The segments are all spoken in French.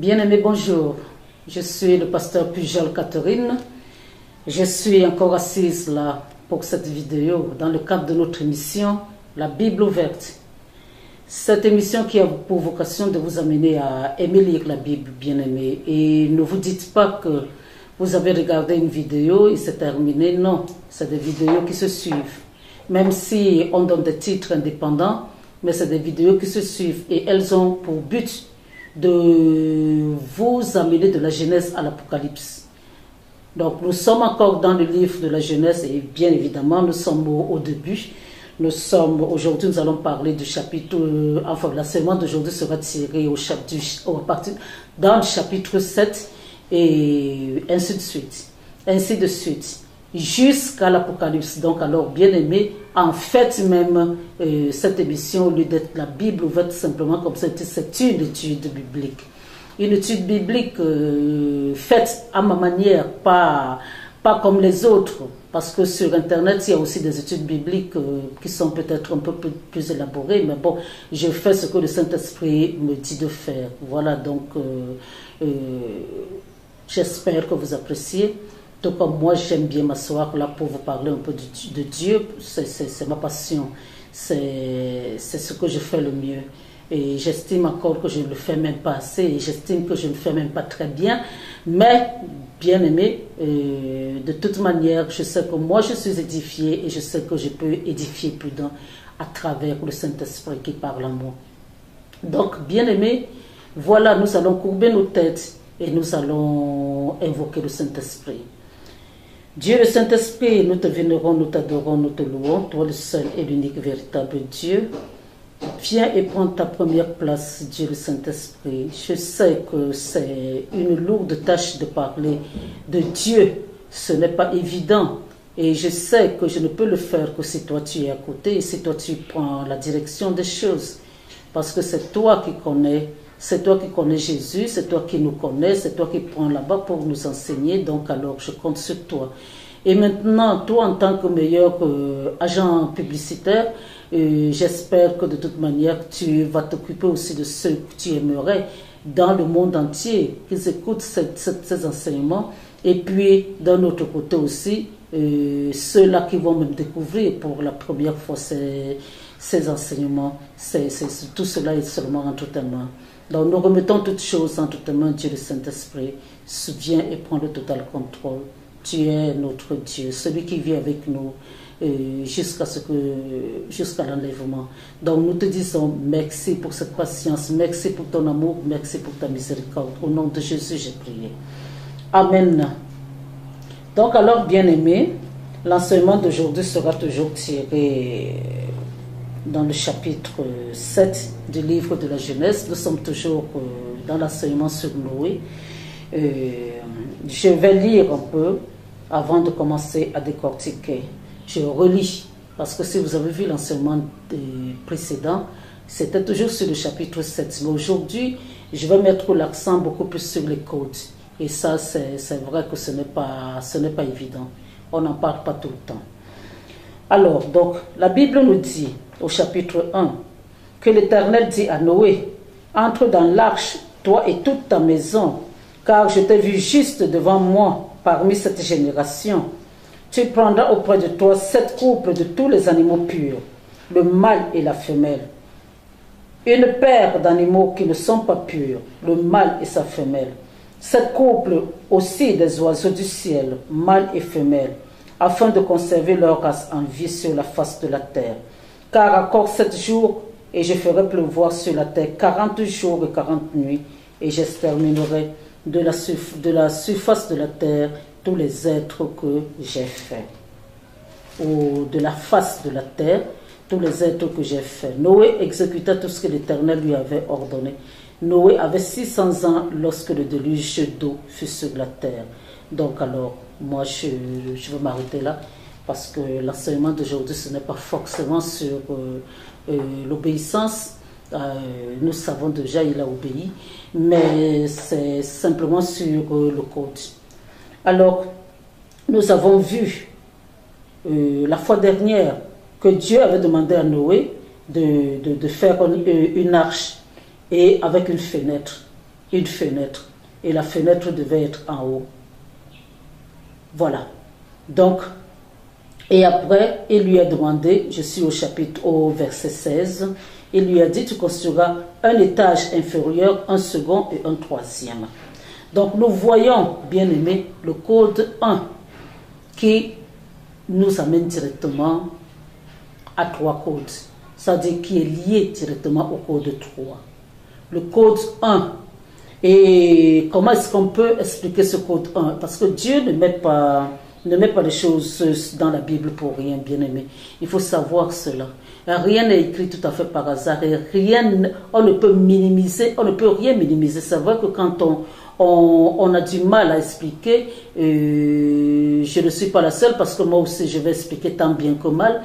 Bien-aimés, bonjour. Je suis le pasteur Pujol Catherine. Je suis encore assise là pour cette vidéo dans le cadre de notre émission La Bible ouverte. Cette émission qui a pour vocation de vous amener à aimer lire la Bible, bien-aimés. Et ne vous dites pas que vous avez regardé une vidéo et c'est terminé. Non, c'est des vidéos qui se suivent. Même si on donne des titres indépendants, mais c'est des vidéos qui se suivent et elles ont pour but de vous amener de la Genèse à l'Apocalypse. Donc nous sommes encore dans le livre de la Genèse et bien évidemment nous sommes au début. Aujourd'hui nous allons parler du chapitre, enfin l'enseignement d'aujourd'hui sera tiré dans le chapitre 7 et ainsi de suite, jusqu'à l'Apocalypse. Donc alors bien aimé, en fait même cette émission, au lieu d'être la Bible ouverte simplement comme ça, c'est une étude biblique. Une étude biblique faite à ma manière, pas comme les autres, parce que sur Internet, il y a aussi des études bibliques qui sont peut-être un peu plus élaborées, mais bon, je fais ce que le Saint-Esprit me dit de faire. Voilà, donc j'espère que vous appréciez. Tout comme moi, j'aime bien m'asseoir là pour vous parler un peu de Dieu. C'est ma passion. C'est ce que je fais le mieux. Et j'estime encore que je ne le fais même pas assez. Et j'estime que je ne le fais même pas très bien. Mais, bien aimé, de toute manière, je sais que moi, je suis édifié. Et je sais que je peux édifier plus d'un à travers le Saint-Esprit qui parle en moi. Donc, bien aimé, voilà, nous allons courber nos têtes. Et nous allons invoquer le Saint-Esprit. Dieu le Saint-Esprit, nous te vénérons, nous t'adorons, nous te louons, toi le seul et l'unique véritable Dieu. Viens et prends ta première place, Dieu le Saint-Esprit. Je sais que c'est une lourde tâche de parler de Dieu. Ce n'est pas évident. Et je sais que je ne peux le faire que si toi tu es à côté et si toi tu prends la direction des choses. Parce que c'est toi qui connais. C'est toi qui connais Jésus, c'est toi qui nous connais, c'est toi qui prends là-bas pour nous enseigner. Donc alors, je compte sur toi. Et maintenant, toi, en tant que meilleur agent publicitaire, j'espère que de toute manière, tu vas t'occuper aussi de ceux que tu aimerais dans le monde entier, qu'ils écoutent ces enseignements. Et puis, d'un autre côté aussi, ceux-là qui vont me découvrir pour la première fois ces enseignements. Tout cela est seulement entre tes mains. Donc nous remettons toutes choses entre tes mains, Dieu le Saint-Esprit. Viens et prends le total contrôle. Tu es notre Dieu, celui qui vit avec nous jusqu'à l'enlèvement. Donc nous te disons merci pour cette patience, merci pour ton amour, merci pour ta miséricorde. Au nom de Jésus, j'ai prié. Amen. Donc alors, bien-aimés, l'enseignement d'aujourd'hui sera toujours tiré dans le chapitre 7 du livre de la Genèse. Nous sommes toujours dans l'enseignement sur Noé. Je vais lire un peu avant de commencer à décortiquer. Je relis, parce que si vous avez vu l'enseignement précédent, c'était toujours sur le chapitre 7. Mais aujourd'hui, je vais mettre l'accent beaucoup plus sur les codes. Et ça, c'est vrai que ce n'est pas évident. On n'en parle pas tout le temps. Alors, donc, la Bible nous dit, au chapitre 1, que l'Éternel dit à Noé, « Entre dans l'arche, toi et toute ta maison, car je t'ai vu juste devant moi parmi cette génération. Tu prendras auprès de toi 7 couples de tous les animaux purs, le mâle et la femelle, une paire d'animaux qui ne sont pas purs, le mâle et sa femelle, 7 couples aussi des oiseaux du ciel, mâle et femelle, afin de conserver leur race en vie sur la face de la terre. Car encore 7 jours, et je ferai pleuvoir sur la terre 40 jours et 40 nuits, et j'exterminerai de la surface de la terre tous les êtres que j'ai faits. Ou de la face de la terre, tous les êtres que j'ai faits. Noé exécuta tout ce que l'Éternel lui avait ordonné. Noé avait 600 ans lorsque le déluge d'eau fut sur la terre. Donc alors, moi je vais m'arrêter là, parce que l'enseignement d'aujourd'hui, ce n'est pas forcément sur l'obéissance. Nous savons déjà, il a obéi, mais c'est simplement sur le code. Alors, nous avons vu la fois dernière que Dieu avait demandé à Noé de faire une arche et avec une fenêtre. une fenêtre. Et la fenêtre devait être en haut. Voilà. Donc, et après, il lui a demandé, je suis au verset 16, il lui a dit, tu construiras un étage inférieur, un second et un troisième. Donc nous voyons, bien aimé, le code 1 qui nous amène directement à 3 codes. C'est-à-dire qui est lié directement au code 3. Le code 1. Et comment est-ce qu'on peut expliquer ce code 1? Parce que Dieu ne met pas les choses dans la Bible pour rien, bien aimé. Il faut savoir cela. Rien n'est écrit tout à fait par hasard. Et on ne peut minimiser, on ne peut rien minimiser. C'est vrai que quand on a du mal à expliquer, je ne suis pas la seule parce que moi aussi je vais expliquer tant bien que mal.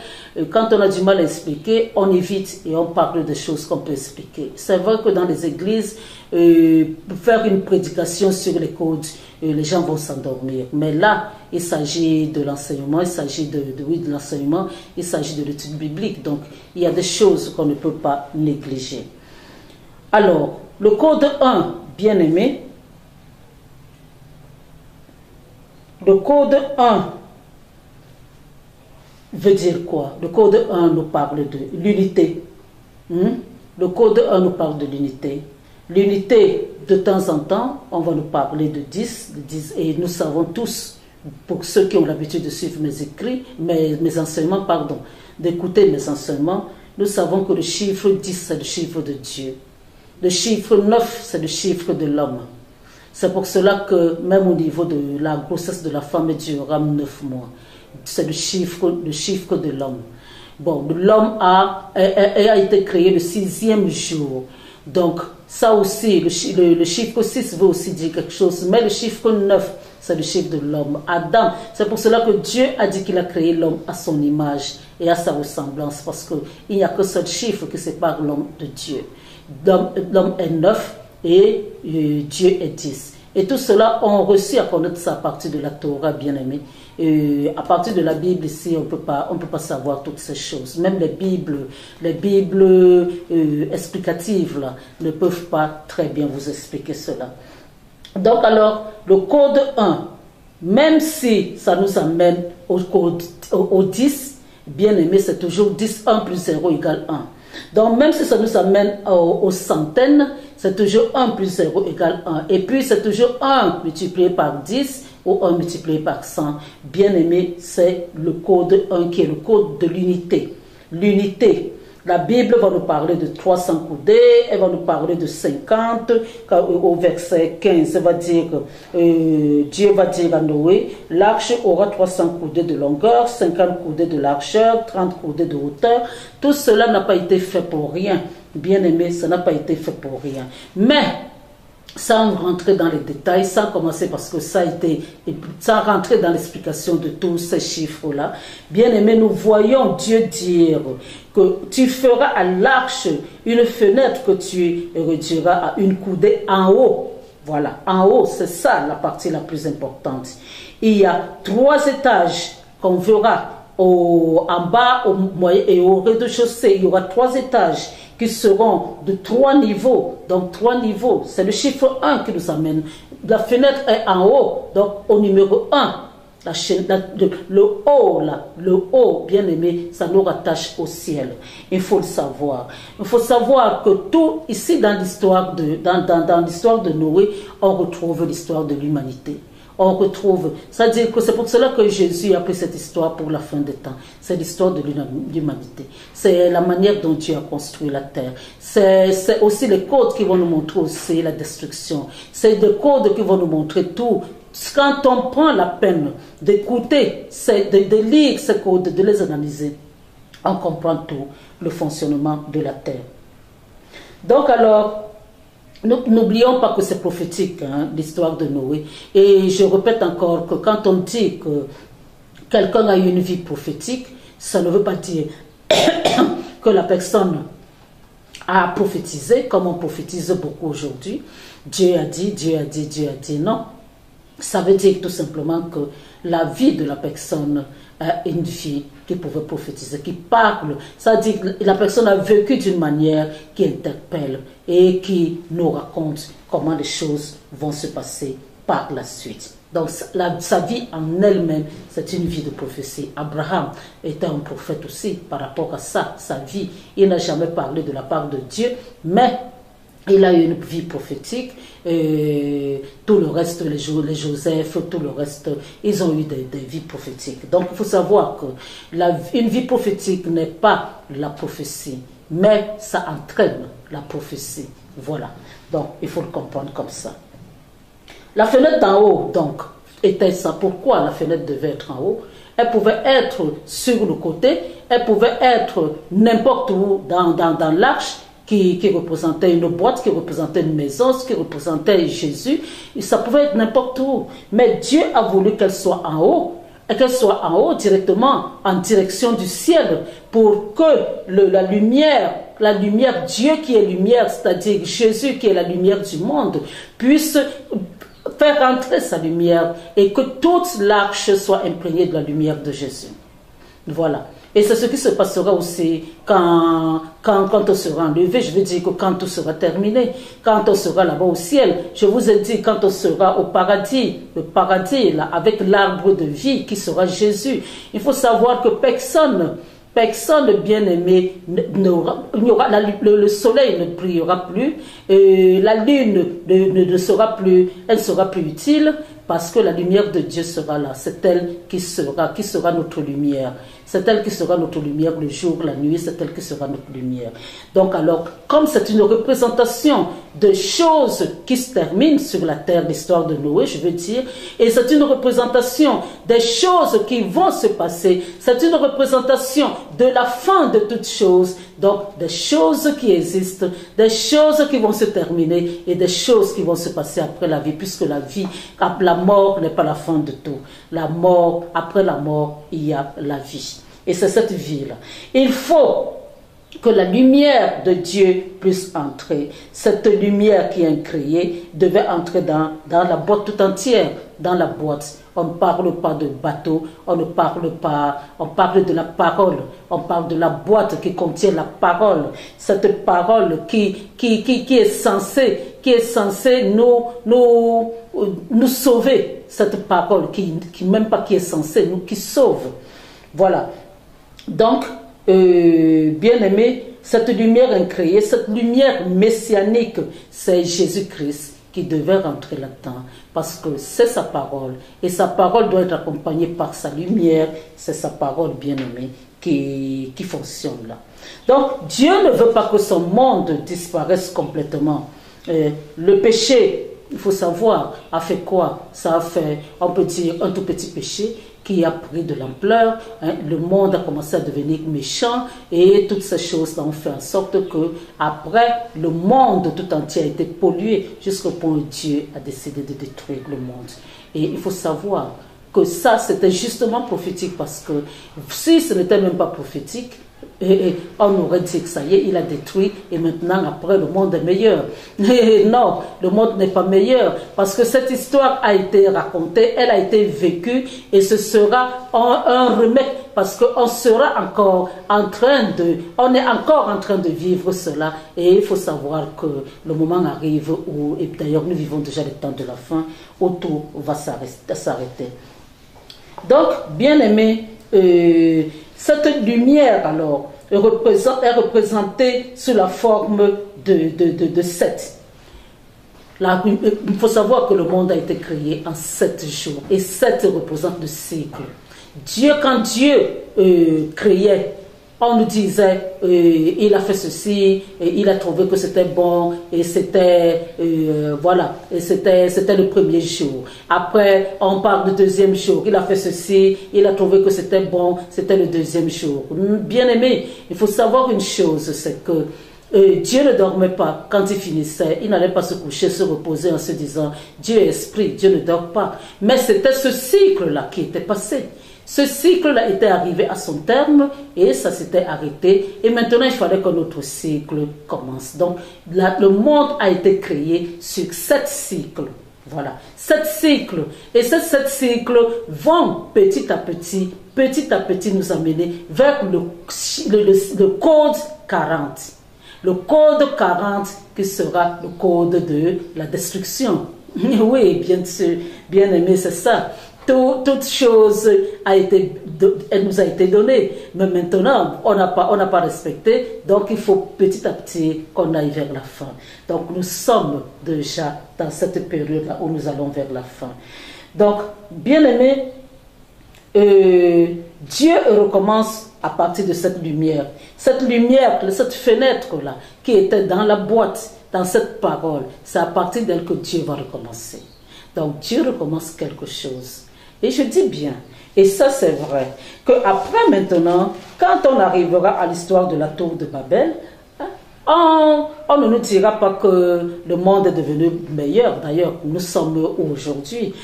Quand on a du mal à expliquer, on évite et on parle de choses qu'on peut expliquer. C'est vrai que dans les églises, faire une prédication sur les codes, les gens vont s'endormir. Mais là, il s'agit de l'enseignement, il s'agit de l'enseignement, il s'agit de l'étude biblique. Donc, il y a des choses qu'on ne peut pas négliger. Alors, le code 1, bien aimé, le code 1 veut dire quoi? Le code 1 nous parle de l'unité. Le code 1 nous parle de l'unité. L'unité, de temps en temps, on va nous parler de 10, et nous savons tous, pour ceux qui ont l'habitude de suivre mes écrits, mes enseignements, pardon, d'écouter mes enseignements, nous savons que le chiffre 10, c'est le chiffre de Dieu. Le chiffre 9, c'est le chiffre de l'homme. C'est pour cela que même au niveau de la grossesse de la femme, elle durera 9 mois. C'est le chiffre de l'homme. Bon, l'homme a été créé le 6e jour. Donc, ça aussi, le chiffre 6 veut aussi dire quelque chose. Mais le chiffre 9, c'est le chiffre de l'homme. Adam, c'est pour cela que Dieu a dit qu'il a créé l'homme à son image et à sa ressemblance. Parce qu'il n'y a que ce chiffre qui sépare l'homme de Dieu. L'homme est 9 et Dieu est 10. Et tout cela, on reçu à connaître ça à partir de la Torah, bien aimé. À partir de la Bible ici, on peut pas savoir toutes ces choses. Même les Bibles explicatives là, ne peuvent pas très bien vous expliquer cela. Donc alors, le code 1, même si ça nous amène au 10, bien aimé, c'est toujours 10, 1 plus 0 égale 1. Donc même si ça nous amène aux centaines, c'est toujours 1 plus 0 égale 1. Et puis c'est toujours 1 multiplié par 10 ou 1 multiplié par 100. Bien aimé, c'est le code 1 qui est le code de l'unité. L'unité. La Bible va nous parler de 300 coudées, elle va nous parler de 50, au verset 15, elle va dire, Dieu va dire à Noé, l'arche aura 300 coudées de longueur, 50 coudées de largeur, 30 coudées de hauteur. Tout cela n'a pas été fait pour rien. Bien aimé, ça n'a pas été fait pour rien. Mais, sans rentrer dans les détails, sans commencer parce que sans rentrer dans l'explication de tous ces chiffres-là, bien aimé, nous voyons Dieu dire que tu feras à l'arche une fenêtre que tu réduiras à une coudée en haut. Voilà, en haut, c'est ça la partie la plus importante. Il y a 3 étages qu'on verra en bas, au moyen et au rez-de-chaussée. Il y aura 3 étages qui seront de 3 niveaux. Donc 3 niveaux, c'est le chiffre 1 qui nous amène. La fenêtre est en haut, donc au numéro 1. Le haut, bien aimé, ça nous rattache au ciel. Il faut le savoir. Il faut savoir que tout, ici dans l'histoire de Noé, on retrouve l'histoire de l'humanité. On retrouve, c'est-à-dire que c'est pour cela que Jésus a pris cette histoire pour la fin des temps. C'est l'histoire de l'humanité. C'est la manière dont Dieu a construit la terre. C'est aussi les codes qui vont nous montrer aussi la destruction. C'est des codes qui vont nous montrer tout. Quand on prend la peine d'écouter, de lire ces codes, de les analyser, on comprend tout le fonctionnement de la terre. Donc alors, n'oublions pas que c'est prophétique, hein, l'histoire de Noé. Et je répète encore que quand on dit que quelqu'un a eu une vie prophétique, ça ne veut pas dire que la personne a prophétisé, comme on prophétise beaucoup aujourd'hui. Dieu a dit, Dieu a dit, Dieu a dit. Non. Ça veut dire tout simplement que la vie de la personne est une vie qui pouvait prophétiser, qui parle. Ça dit que la personne a vécu d'une manière qui interpelle et qui nous raconte comment les choses vont se passer par la suite. Donc sa vie en elle-même, c'est une vie de prophétie. Abraham était un prophète aussi par rapport à ça, sa vie. Il n'a jamais parlé de la part de Dieu, mais il a eu une vie prophétique. Tout le reste, les Joseph, tout le reste, ils ont eu des vies prophétiques. Donc il faut savoir que une vie prophétique n'est pas la prophétie, mais ça entraîne la prophétie. Voilà. Donc il faut le comprendre comme ça. La fenêtre d'en haut, donc, était ça. Pourquoi la fenêtre devait être en haut? Elle pouvait être sur le côté, elle pouvait être n'importe où dans l'arche qui représentait une boîte, qui représentait une maison, qui représentait Jésus. Et ça pouvait être n'importe où. Mais Dieu a voulu qu'elle soit en haut, et qu'elle soit en haut directement, en direction du ciel, pour que la lumière, Dieu qui est lumière, c'est-à-dire Jésus qui est la lumière du monde, puisse faire rentrer sa lumière et que toute l'arche soit imprégnée de la lumière de Jésus. Voilà. Et c'est ce qui se passera aussi quand on sera enlevé. Je veux dire que quand tout sera terminé, quand on sera là-bas au ciel, je vous ai dit quand on sera au paradis, le paradis là, avec l'arbre de vie qui sera Jésus. Il faut savoir que personne bien-aimé, le soleil ne brillera plus, la lune ne sera plus, elle sera plus utile parce que la lumière de Dieu sera là. C'est elle qui sera notre lumière. C'est elle qui sera notre lumière le jour, la nuit, c'est elle qui sera notre lumière. Donc alors, comme c'est une représentation de choses qui se terminent sur la terre, l'histoire de Noé, je veux dire, et c'est une représentation des choses qui vont se passer, c'est une représentation de la fin de toutes choses, donc des choses qui existent, des choses qui vont se terminer et des choses qui vont se passer après la vie, puisque la mort n'est pas la fin de tout. La mort, après la mort, il y a la vie. Et c'est cette vie-là. Il faut que la lumière de Dieu puisse entrer. Cette lumière qui est créée devait entrer dans la boîte tout entière, dans la boîte. On ne parle pas de bateau, on parle de la parole, on parle de la boîte qui contient la parole. Cette parole qui est censée nous sauver. Cette parole qui même pas qui est censée qui sauve. Voilà. Donc, bien-aimé, cette lumière incréée, cette lumière messianique, c'est Jésus-Christ qui devait rentrer là-dedans, parce que c'est sa parole, et sa parole doit être accompagnée par sa lumière, c'est sa parole, bien-aimé, qui fonctionne là. Donc, Dieu ne veut pas que son monde disparaisse complètement. Le péché, il faut savoir, a fait quoi? Ça a fait, on peut dire, un tout petit péché, qui a pris de l'ampleur, le monde a commencé à devenir méchant et toutes ces choses-là ont fait en sorte que après le monde tout entier a été pollué jusqu'au point où Dieu a décidé de détruire le monde. Et il faut savoir que ça c'était justement prophétique, parce que si ce n'était même pas prophétique, on aurait dit que ça y est, il a détruit et maintenant après le monde est meilleur. Non, le monde n'est pas meilleur, parce que cette histoire a été racontée, elle a été vécue et ce sera un remake, parce qu'on sera encore en train on est encore en train de vivre cela, et il faut savoir que le moment arrive où, et d'ailleurs nous vivons déjà les temps de la fin, où tout va s'arrêter. Donc, bien aimé, cette lumière alors est représentée sous la forme de 7. Il faut savoir que le monde a été créé en 7 jours, et 7 représente le cycle. Quand Dieu créait, on nous disait, il a fait ceci, et il a trouvé que c'était bon, et c'était, voilà, et c'était le premier jour. Après, on parle du deuxième jour, il a fait ceci, il a trouvé que c'était bon, c'était le deuxième jour. Bien aimé, il faut savoir une chose, c'est que Dieu ne dormait pas quand il finissait, il n'allait pas se coucher, se reposer en se disant, Dieu est esprit, Dieu ne dort pas. Mais c'était ce cycle-là qui était passé. Ce cycle-là était arrivé à son terme et ça s'était arrêté. Et maintenant, il fallait que notre cycle commence. Donc, le monde a été créé sur 7 cycles. Voilà, 7 cycles. Et ces 7 cycles vont petit à petit nous amener vers le code 40. Le code 40 qui sera le code de la destruction. Oui, bien sûr, bien aimé, c'est ça. Toute chose elle nous a été donnée, mais maintenant on n'a pas respecté, donc il faut petit à petit qu'on aille vers la fin. Donc nous sommes déjà dans cette période-là où nous allons vers la fin. Donc, bien aimé, Dieu recommence à partir de cette lumière, cette fenêtre-là qui était dans la boîte, dans cette parole. C'est à partir d'elle que Dieu va recommencer. Donc Dieu recommence quelque chose. Et je dis bien, et ça c'est vrai, qu'après maintenant, quand on arrivera à l'histoire de la tour de Babel, on ne nous dira pas que le monde est devenu meilleur. D'ailleurs, nous sommes aujourd'hui.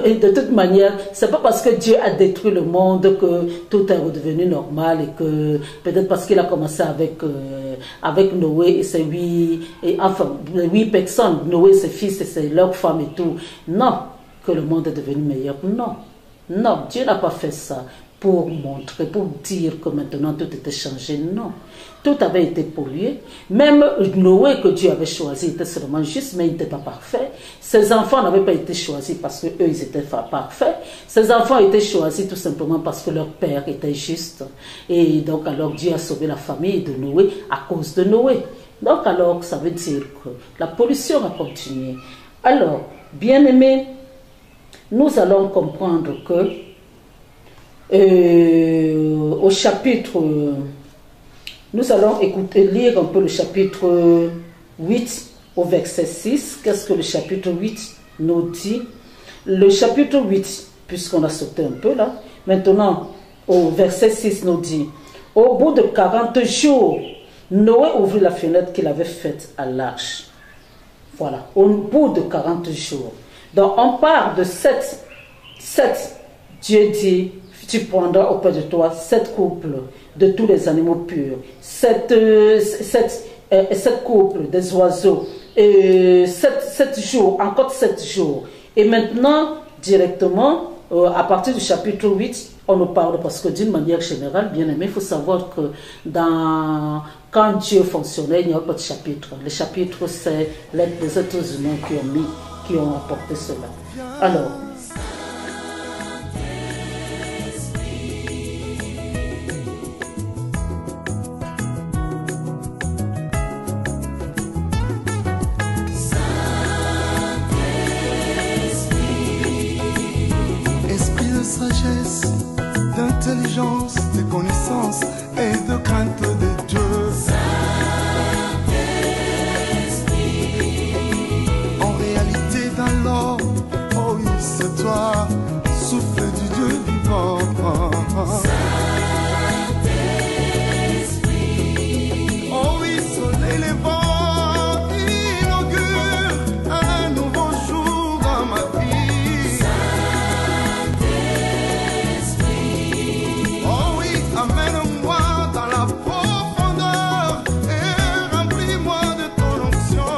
Et de toute manière, c'est pas parce que Dieu a détruit le monde que tout est redevenu normal et que peut-être parce qu'il a commencé avec Noé et ses 8 personnes, Noé, ses fils et leurs femmes et tout. Non, que le monde est devenu meilleur. Non, non, Dieu n'a pas fait ça pour montrer, pour dire que maintenant tout était changé. Non. Tout avait été pollué. Même Noé que Dieu avait choisi était seulement juste, mais il n'était pas parfait. Ses enfants n'avaient pas été choisis parce qu'eux, ils étaient parfaits. Ses enfants étaient choisis tout simplement parce que leur père était juste. Et donc, alors, Dieu a sauvé la famille de Noé à cause de Noé. Donc, alors, ça veut dire que la pollution a continué. Alors, bien aimés, nous allons comprendre que au chapitre... Nous allons lire un peu le chapitre 8 au verset 6. Qu'est-ce que le chapitre 8 nous dit? Le chapitre 8, puisqu'on a sauté un peu là, maintenant au verset 6 nous dit: au bout de 40 jours, Noé ouvrit la fenêtre qu'il avait faite à l'arche. Voilà, au bout de 40 jours. Donc on part de 7. Dieu dit: tu prendras auprès de toi 7 couples de tous les animaux purs, 7 couples des oiseaux, 7 jours, encore 7 jours. Et maintenant, directement, à partir du chapitre 8, on nous parle, parce que d'une manière générale, bien aimé, il faut savoir que quand Dieu fonctionnait, il n'y a pas de chapitre. Les chapitres, c'est les êtres humains qui ont apporté cela. Alors, sagesse, d'intelligence, de connaissance et de crainte de Dieu. En réalité, dans l'or, oh oui, c'est toi, souffle du Dieu vivant. Oh oui, soleil levant, inaugure un nouveau jour dans ma vie. Amène-moi dans la profondeur et remplis-moi de ton onction.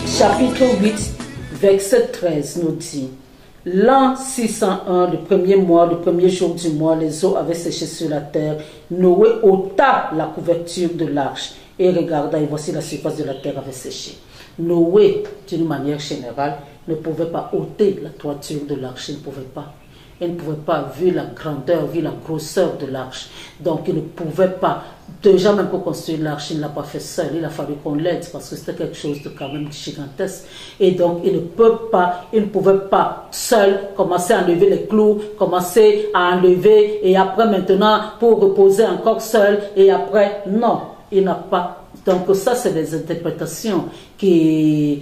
Chapitre 8, verset 13 nous dit: l'an 601, le premier mois, le premier jour du mois, les eaux avaient séché sur la terre. Noé ôta la couverture de l'arche et regarda, et voici la surface de la terre avait séché. Noé, d'une manière générale, ne pouvait pas ôter la toiture de l'arche, il ne pouvait pas. Il ne pouvait pas, vu la grandeur, vu la grosseur de l'arche. Donc il ne pouvait pas, déjà même pour construire l'arche, il ne l'a pas fait seul. Il a fallu qu'on l'aide parce que c'était quelque chose de quand même gigantesque. Et donc il ne pouvait pas seul commencer à enlever les clous, commencer à enlever et après maintenant pour reposer encore seul et après, non, il n'a pas. Donc ça c'est des interprétations qui...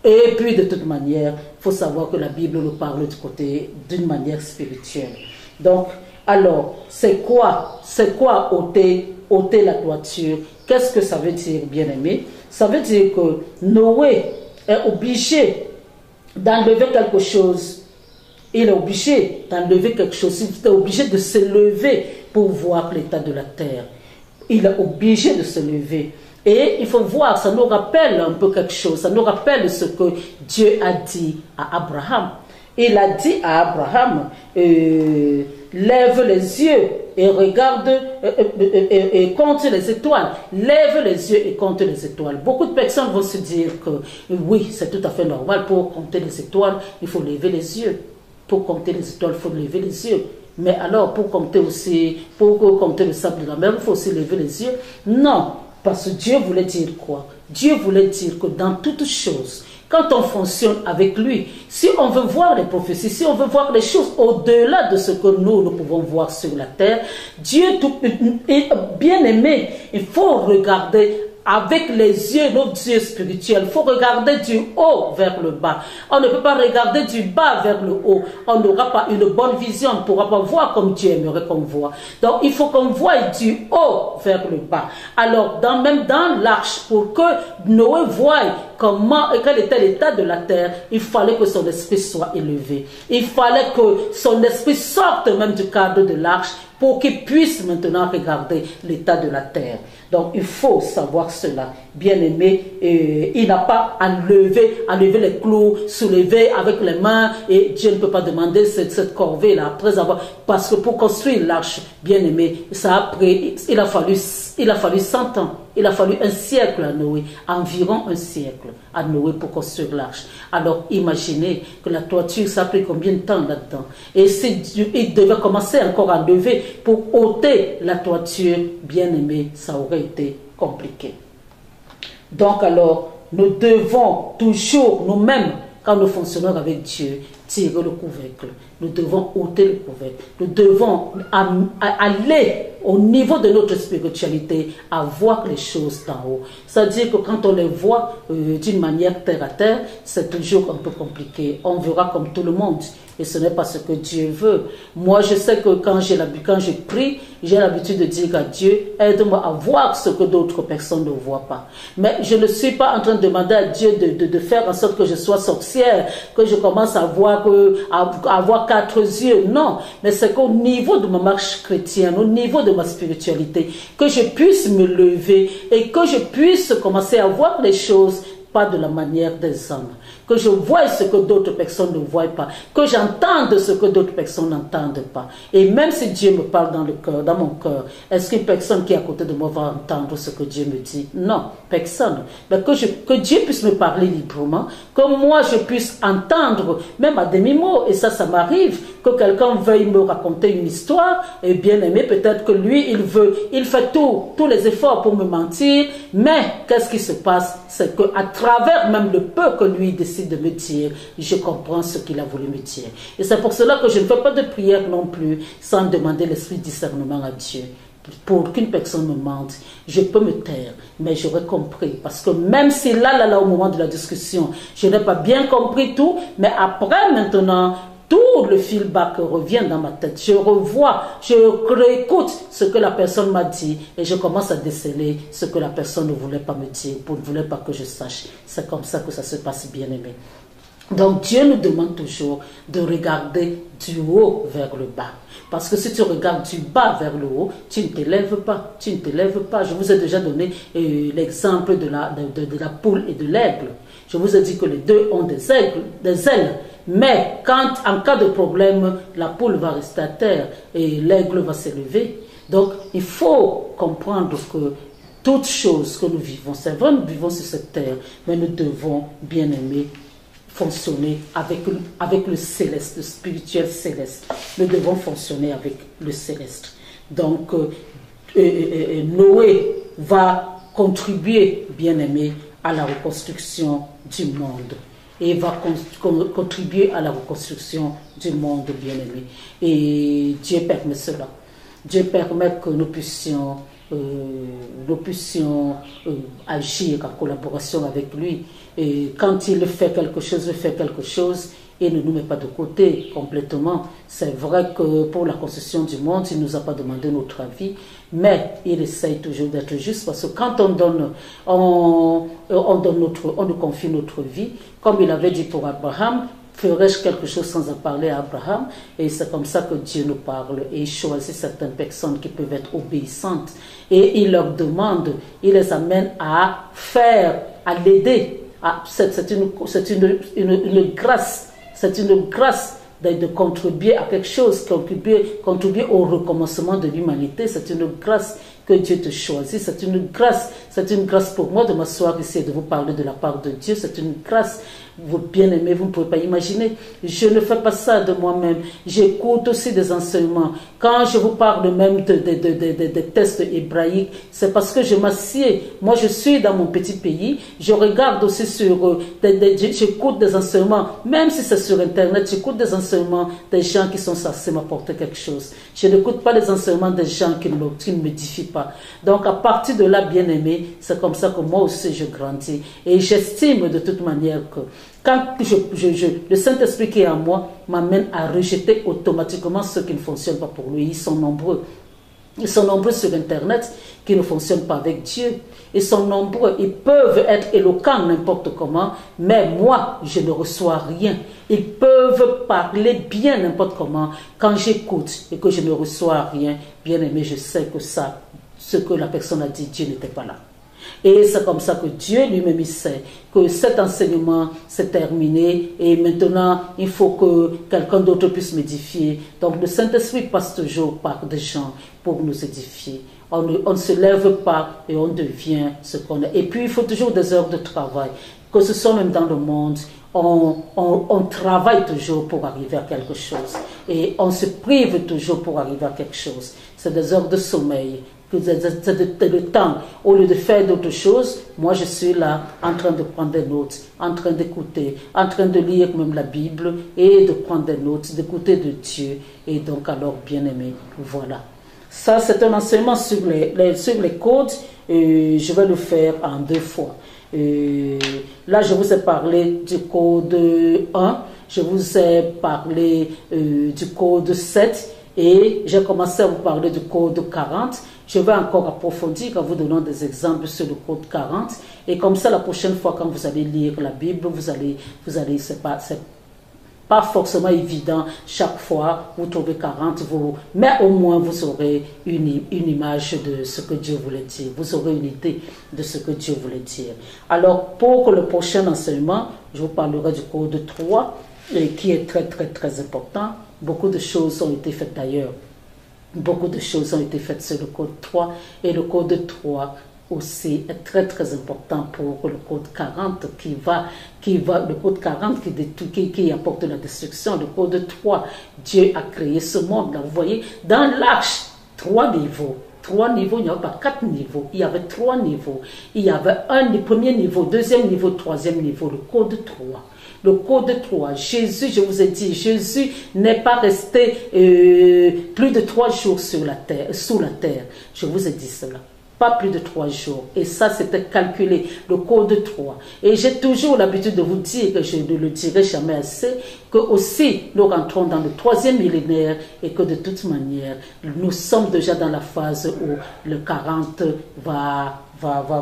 Et puis de toute manière, il faut savoir que la Bible nous parle du côté d'une manière spirituelle. Donc, alors, c'est quoi ôter la toiture? Qu'est-ce que ça veut dire, bien aimé? Ça veut dire que Noé est obligé d'enlever quelque chose. Il est obligé d'enlever quelque chose. Il est obligé de se lever pour voir l'état de la terre. Il est obligé de se lever. Et il faut voir, ça nous rappelle un peu quelque chose, ça nous rappelle ce que Dieu a dit à Abraham. Il a dit à Abraham, lève les yeux et regarde et compte les étoiles. Lève les yeux et compte les étoiles. Beaucoup de personnes vont se dire que oui, c'est tout à fait normal, pour compter les étoiles, il faut lever les yeux. Pour compter les étoiles, il faut lever les yeux. Mais alors, pour compter le sable de la mer, il faut aussi lever les yeux. Non, parce que Dieu voulait dire quoi? Dieu voulait dire que dans toutes choses, quand on fonctionne avec lui, si on veut voir les prophéties, si on veut voir les choses au-delà de ce que nous pouvons voir sur la terre, Dieu est bien aimé. Il faut regarder avec les yeux, nos yeux spirituels. Il faut regarder du haut vers le bas. On ne peut pas regarder du bas vers le haut. On n'aura pas une bonne vision. On ne pourra pas voir comme Dieu aimerait qu'on voit. Donc, il faut qu'on voie du haut vers le bas. Alors, même dans l'arche, pour que Noé voie quel était l'état de la terre, il fallait que son esprit soit élevé. Il fallait que son esprit sorte même du cadre de l'arche pour qu'il puisse maintenant regarder l'état de la terre. Donc il faut savoir cela, bien aimé. Il n'a pas à lever les clous, soulever avec les mains, et Dieu ne peut pas demander cette corvée-là après avoir, parce que pour construire l'arche, bien aimé, il a fallu 100 ans. Il a fallu un siècle à Noé, environ un siècle à Noé pour construire l'arche. Alors imaginez que la toiture, ça a pris combien de temps là-dedans? Et il devait commencer encore à lever pour ôter la toiture, bien aimé, ça aurait été compliqué. Donc alors, nous devons toujours nous-mêmes, quand nous fonctionnons avec Dieu, tirer le couvercle. Nous devons ôter le couvercle. Nous devons aller au niveau de notre spiritualité à voir les choses d'en haut. C'est-à-dire que quand on les voit d'une manière terre à terre, c'est toujours un peu compliqué. On verra comme tout le monde. Et ce n'est pas ce que Dieu veut. Moi, je sais que quand je prie, j'ai l'habitude de dire à Dieu, aide-moi à voir ce que d'autres personnes ne voient pas. Mais je ne suis pas en train de demander à Dieu de faire en sorte que je sois sorcière, que je commence à voir 4 yeux. Non, mais c'est qu'au niveau de ma marche chrétienne, au niveau de ma spiritualité, que je puisse me lever et que je puisse commencer à voir les choses pas de la manière des hommes. Que je voie ce que d'autres personnes ne voient pas. Que j'entende ce que d'autres personnes n'entendent pas. Et même si Dieu me parle dans le cœur, dans mon cœur, est-ce qu'une personne qui est à côté de moi va entendre ce que Dieu me dit? Non, personne. Mais que Dieu puisse me parler librement, que moi je puisse entendre, même à demi-mot, et ça m'arrive, que quelqu'un veuille me raconter une histoire, et bien aimé, peut-être que lui, il fait tous les efforts pour me mentir, mais qu'est-ce qui se passe? C'est qu'à travers même le peu que lui décide de me dire, je comprends ce qu'il a voulu me dire. Et c'est pour cela que je ne fais pas de prière non plus sans demander l'esprit de discernement à Dieu. Pour qu'une personne me mente, je peux me taire, mais j'aurais compris. Parce que même si là, au moment de la discussion, je n'ai pas bien compris tout, mais après maintenant, tout le feedback revient dans ma tête. Je revois, je réécoute ce que la personne m'a dit et je commence à déceler ce que la personne ne voulait pas me dire, ne voulait pas que je sache. C'est comme ça que ça se passe, bien aimé. Donc Dieu nous demande toujours de regarder du haut vers le bas. Parce que si tu regardes du bas vers le haut, tu ne t'élèves pas. Tu ne t'élèves pas. Je vous ai déjà donné l'exemple de la poule et de l'aigle. Je vous ai dit que les deux ont des ailes. Mais en cas de problème, la poule va rester à terre et l'aigle va s'élever. Donc, il faut comprendre que toutes choses que nous vivons, c'est vrai, nous vivons sur cette terre, mais nous devons, bien aimer, fonctionner avec le céleste, le spirituel céleste. Nous devons fonctionner avec le céleste. Donc, Noé va contribuer, bien aimé, à la reconstruction du monde. Et va contribuer à la reconstruction du monde, bien aimé. Et Dieu permet cela. Dieu permet que nous puissions agir en collaboration avec lui. Et quand il fait quelque chose, il ne nous met pas de côté complètement. C'est vrai que pour la construction du monde, il ne nous a pas demandé notre avis, mais il essaye toujours d'être juste, parce que quand on nous confie notre vie, comme il avait dit pour Abraham, ferais-je quelque chose sans en parler à Abraham? Et c'est comme ça que Dieu nous parle. Et il choisit certaines personnes qui peuvent être obéissantes. Et il leur demande, il les amène à faire, à l'aider. C'est une grâce. C'est une grâce de contribuer à quelque chose, contribuer au recommencement de l'humanité. C'est une grâce que Dieu te choisit. C'est une grâce pour moi de m'asseoir ici et de vous parler de la part de Dieu. C'est une grâce, vous bien-aimés, vous ne pouvez pas imaginer. Je ne fais pas ça de moi-même. J'écoute aussi des enseignements. Quand je vous parle même des tests hébraïques, c'est parce que je m'assieds. Moi, je suis dans mon petit pays. Je regarde aussi j'écoute des enseignements, même si c'est sur Internet, j'écoute des enseignements des gens qui sont censés m'apporter quelque chose. Je n'écoute pas les enseignements des gens qui ne m'édifient pas. Donc, à partir de là, bien-aimé, c'est comme ça que moi aussi je grandis. Et j'estime de toute manière que quand le Saint-Esprit qui est en moi m'amène à rejeter automatiquement ceux qui ne fonctionnent pas pour lui. Ils sont nombreux. Ils sont nombreux sur Internet qui ne fonctionnent pas avec Dieu. Ils sont nombreux. Ils peuvent être éloquents n'importe comment, mais moi, je ne reçois rien. Ils peuvent parler bien n'importe comment. Quand j'écoute et que je ne reçois rien, bien aimé, je sais que ce que la personne a dit, Dieu n'était pas là. Et c'est comme ça que Dieu lui-même il sait que cet enseignement s'est terminé et maintenant il faut que quelqu'un d'autre puisse m'édifier. Donc le Saint-Esprit passe toujours par des gens pour nous édifier. On ne se lève pas et on devient ce qu'on est. Et puis il faut toujours des heures de travail, que ce soit même dans le monde. On travaille toujours pour arriver à quelque chose. Et on se prive toujours pour arriver à quelque chose. C'est des heures de sommeil. C'est le temps. Au lieu de faire d'autres choses, moi je suis là en train de prendre des notes, en train d'écouter, en train de lire même la Bible et de prendre des notes, d'écouter de Dieu. Et donc alors, bien aimé, voilà. Ça, c'est un enseignement sur les codes. Je vais le faire en 2 fois. Là, je vous ai parlé du code 1, je vous ai parlé du code 7 et j'ai commencé à vous parler du code 40. Je vais encore approfondir en vous donnant des exemples sur le code 40. Et comme ça, la prochaine fois, quand vous allez lire la Bible, vous allez c'est pas forcément évident chaque fois, vous trouvez 40, mais au moins vous aurez une image de ce que Dieu voulait dire. Vous aurez une idée de ce que Dieu voulait dire. Alors, pour le prochain enseignement, je vous parlerai du code 3, qui est très, très, très important. Beaucoup de choses ont été faites d'ailleurs. Beaucoup de choses ont été faites sur le code 3 et le code 3 aussi est très très important pour le code 40 le code 40 qui apporte la destruction. Le code 3, Dieu a créé ce monde là. Vous voyez, dans l'arche, 3 niveaux. 3 niveaux, il n'y avait pas 4 niveaux, il y avait 3 niveaux. Il y avait le premier niveau, deuxième niveau, troisième niveau, le code 3. Le code 3, Jésus, je vous ai dit, Jésus n'est pas resté plus de 3 jours sous la terre. Je vous ai dit cela. Pas plus de 3 jours. Et ça, c'était calculé, le code 3. Et j'ai toujours l'habitude de vous dire, que je ne le dirai jamais assez, que aussi nous rentrons dans le 3e millénaire et que de toute manière, nous sommes déjà dans la phase où le 40 va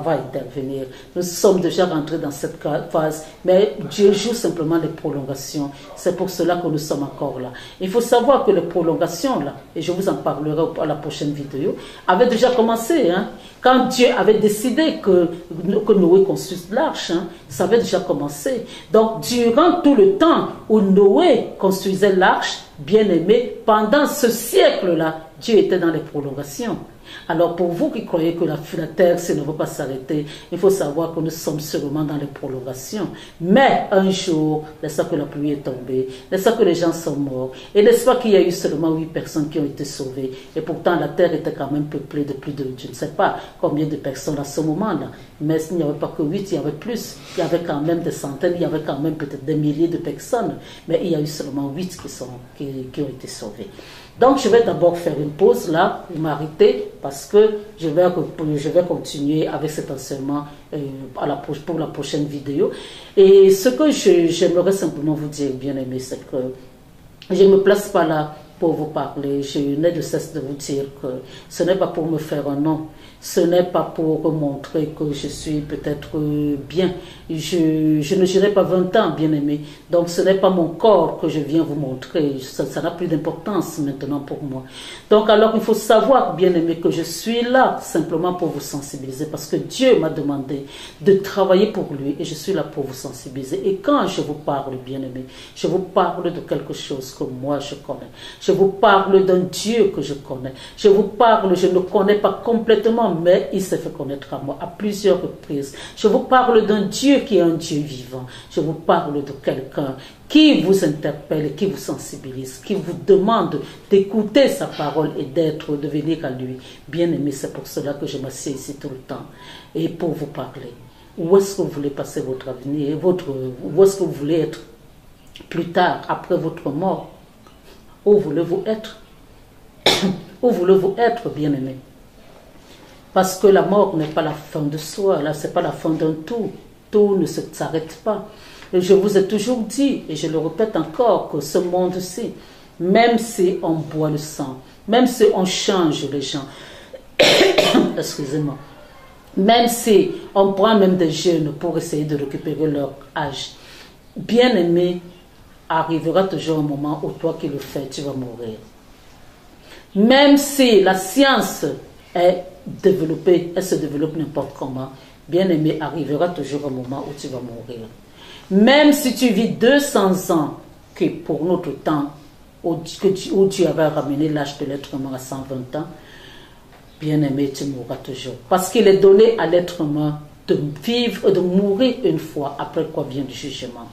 intervenir. Nous sommes déjà rentrés dans cette phase, mais Dieu joue simplement les prolongations. C'est pour cela que nous sommes encore là. Il faut savoir que les prolongations, là, et je vous en parlerai à la prochaine vidéo, avaient déjà commencé. Hein? Quand Dieu avait décidé que Noé construise l'arche, hein, ça avait déjà commencé. Donc, durant tout le temps où Noé construisait l'arche, bien aimé, pendant ce siècle-là, Dieu était dans les prolongations. Alors pour vous qui croyez que la terre ne va pas s'arrêter, il faut savoir que nous sommes sûrement dans les prolongations. Mais un jour, n'est-ce pas que la pluie est tombée, n'est-ce pas que les gens sont morts, et n'est-ce pas qu'il y a eu seulement 8 personnes qui ont été sauvées, et pourtant la terre était quand même peuplée de plus de, je ne sais pas combien de personnes à ce moment-là, mais il n'y avait pas que 8, il y avait plus, il y avait quand même des centaines, il y avait quand même peut-être des milliers de personnes, mais il y a eu seulement 8 qui ont été sauvées. Donc je vais d'abord faire une pause là, pour m'arrêter, parce que je vais continuer avec cet enseignement pour la prochaine vidéo. Et ce que j'aimerais simplement vous dire, bien aimé, c'est que je ne me place pas là pour vous parler. Je n'ai de cesse de vous dire que ce n'est pas pour me faire un nom. Ce n'est pas pour montrer que je suis peut-être bien. Je ne dirai pas 20 ans, bien-aimé. Donc ce n'est pas mon corps que je viens vous montrer. Ça n'a plus d'importance maintenant pour moi. Donc alors il faut savoir, bien-aimé, que je suis là simplement pour vous sensibiliser. Parce que Dieu m'a demandé de travailler pour lui et je suis là pour vous sensibiliser. Et quand je vous parle, bien-aimé, je vous parle de quelque chose que moi je connais. Je vous parle d'un Dieu que je connais. Je vous parle, je ne connais pas complètement, mais il s'est fait connaître à moi à plusieurs reprises. Je vous parle d'un Dieu qui est un Dieu vivant. Je vous parle de quelqu'un qui vous interpelle, qui vous sensibilise, qui vous demande d'écouter sa parole et de venir à lui. Bien aimé, c'est pour cela que je m'assieds ici tout le temps et pour vous parler. Où est-ce que vous voulez passer votre avenir, où est-ce que vous voulez être plus tard, après votre mort? Où voulez-vous être? Où voulez-vous être, bien aimé? Parce que la mort n'est pas la fin de soi, là, ce n'est pas la fin d'un tout. Tout ne s'arrête pas. Et je vous ai toujours dit, et je le répète encore, que ce monde-ci, même si on boit le sang, même si on change les gens, excusez-moi, même si on prend même des jeunes pour essayer de récupérer leur âge, bien aimé, arrivera toujours un moment où toi qui le fais, tu vas mourir. Même si la science est développée, elle se développe n'importe comment, bien aimé, arrivera toujours un moment où tu vas mourir. Même si tu vis 200 ans, que pour notre temps, où Dieu avait ramené l'âge de l'être humain à 120 ans, bien aimé, tu mourras toujours. Parce qu'il est donné à l'être humain de vivre, de mourir une fois, après quoi vient le jugement.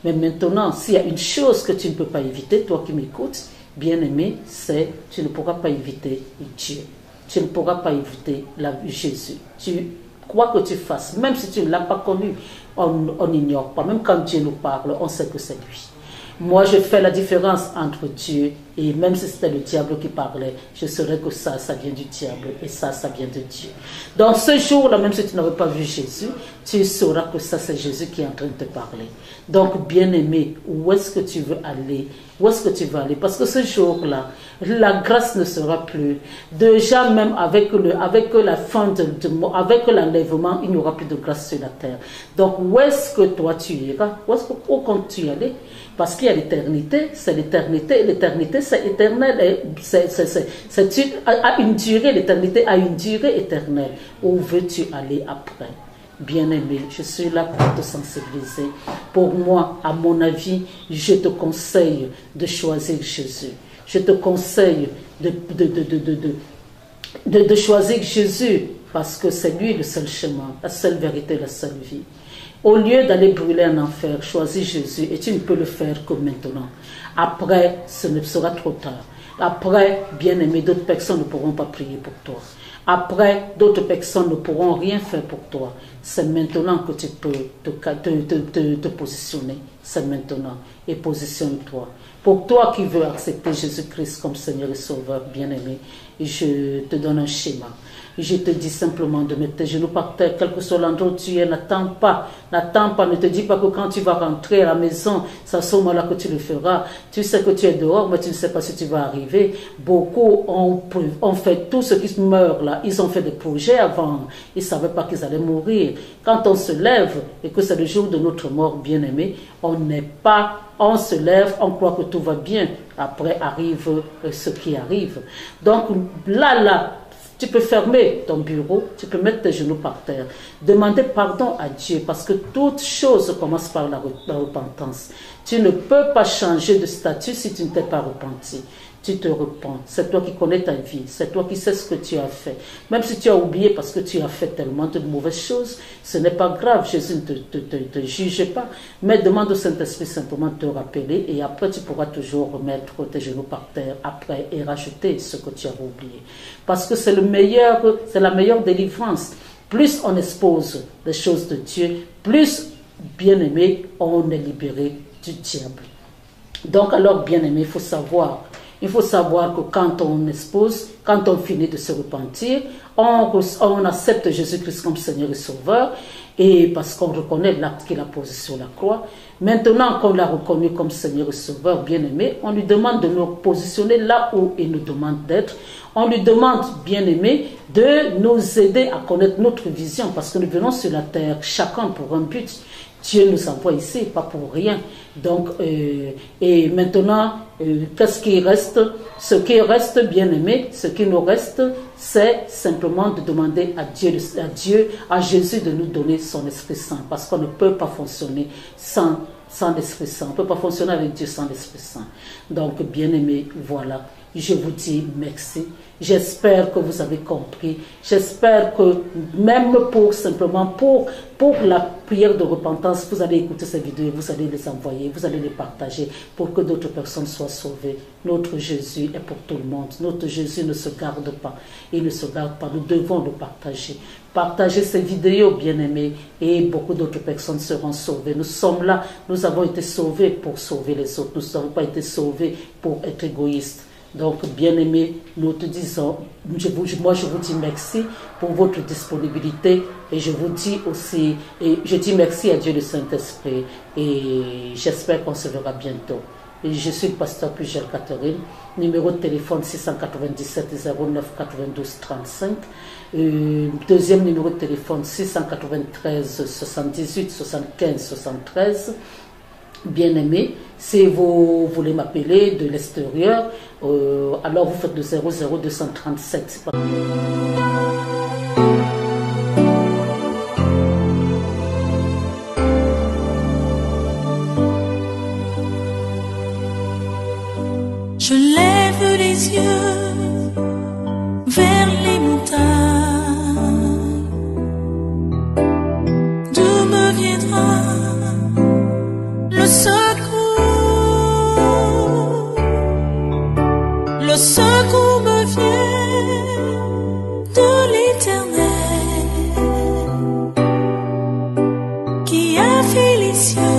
Mais maintenant, s'il y a une chose que tu ne peux pas éviter, toi qui m'écoutes, bien aimé, c'est tu ne pourras pas éviter Dieu. Tu ne pourras pas éviter Jésus. Quoi que tu fasses, même si tu ne l'as pas connu, on n'ignore pas. Même quand Dieu nous parle, on sait que c'est lui. Moi, je fais la différence entre Dieu et même si c'était le diable qui parlait, je saurais que ça vient du diable et ça vient de Dieu. Donc ce jour-là, même si tu n'avais pas vu Jésus, tu sauras que ça, c'est Jésus qui est en train de te parler. Donc, bien-aimé, où est-ce que tu veux aller? Où est-ce que tu vas aller? Parce que ce jour-là, la grâce ne sera plus. Déjà, même avec la fin avec l'enlèvement, il n'y aura plus de grâce sur la terre. Donc, où est-ce que toi tu iras? Où comptes-tu y aller? Parce qu'il y a l'éternité, c'est l'éternité. L'éternité, c'est éternel. C'est une durée, l'éternité a une durée éternelle. Où veux-tu aller après? Bien-aimé, je suis là pour te sensibiliser. Pour moi, à mon avis, je te conseille de choisir Jésus. Je te conseille de choisir Jésus parce que c'est lui le seul chemin, la seule vérité, la seule vie. Au lieu d'aller brûler en enfer, choisis Jésus et tu ne peux le faire que maintenant. Après, ce ne sera trop tard. Après, bien-aimé, d'autres personnes ne pourront pas prier pour toi. Après, d'autres personnes ne pourront rien faire pour toi. C'est maintenant que tu peux te positionner. C'est maintenant. Et positionne-toi. Pour toi qui veux accepter Jésus-Christ comme Seigneur et Sauveur, bien-aimé, je te donne un schéma. Je te dis simplement de mettre tes genoux par terre, quel que soit l'endroit où tu es, n'attends pas, ne te dis pas que quand tu vas rentrer à la maison, c'est à ce moment-là que tu le feras. Tu sais que tu es dehors, mais tu ne sais pas si tu vas arriver. Beaucoup ont fait tout ce qui meurt là, ils ont fait des projets avant, ils ne savaient pas qu'ils allaient mourir. Quand on se lève et que c'est le jour de notre mort, bien-aimé, on se lève, on croit que tout va bien. Après arrive ce qui arrive. Donc là, tu peux fermer ton bureau, tu peux mettre tes genoux par terre, demander pardon à Dieu parce que toute chose commence par la repentance. Tu ne peux pas changer de statut si tu ne t'es pas repenti. Tu te repens. C'est toi qui connais ta vie. C'est toi qui sais ce que tu as fait. Même si tu as oublié parce que tu as fait tellement de mauvaises choses, ce n'est pas grave. Jésus ne te juge pas. Mais demande au Saint-Esprit simplement de te rappeler et après tu pourras toujours remettre tes genoux par terre après et rajouter ce que tu as oublié. Parce que c'est la meilleure délivrance. Plus on expose les choses de Dieu, plus, bien-aimé, on est libéré du diable. Donc alors, bien-aimé, il faut savoir Il faut savoir que quand on expose, quand on finit de se repentir, on accepte Jésus-Christ comme Seigneur et Sauveur, et parce qu'on reconnaît l'acte qu'il a posé sur la croix. Maintenant qu'on l'a reconnu comme Seigneur et Sauveur, bien-aimé, on lui demande de nous positionner là où il nous demande d'être. On lui demande, bien-aimé, de nous aider à connaître notre vision, parce que nous venons sur la terre, chacun pour un but. Dieu nous envoie ici, pas pour rien. Donc, et maintenant, qu'est-ce qui reste? Ce qui reste, bien-aimé, ce qui nous reste, c'est simplement de demander à Dieu, à Jésus de nous donner son Esprit Saint, parce qu'on ne peut pas fonctionner sans l'Esprit Saint. On ne peut pas fonctionner avec Dieu sans l'Esprit Saint. Donc, bien-aimé, voilà. Je vous dis merci. J'espère que vous avez compris. J'espère que même pour la prière de repentance, vous allez écouter ces vidéos, vous allez les envoyer, vous allez les partager pour que d'autres personnes soient sauvées. Notre Jésus est pour tout le monde. Notre Jésus ne se garde pas. Il ne se garde pas. Nous devons le partager. Partagez ces vidéos, bien-aimés, et beaucoup d'autres personnes seront sauvées. Nous sommes là. Nous avons été sauvés pour sauver les autres. Nous n'avons pas été sauvés pour être égoïstes. Donc, bien-aimés, nous te disons, moi je vous dis merci pour votre disponibilité et je vous dis aussi, et je dis merci à Dieu le Saint-Esprit et j'espère qu'on se verra bientôt. Et je suis le pasteur Pujel Catherine, numéro de téléphone 697 09 92 35, deuxième numéro de téléphone 693 78 75 73. Bien-aimé, si vous voulez m'appeler de l'extérieur, alors vous faites le 00237. Je lève les yeux vers les montagnes. D'où me viendra le secours me vient de l'Éternel qui a fait les cieux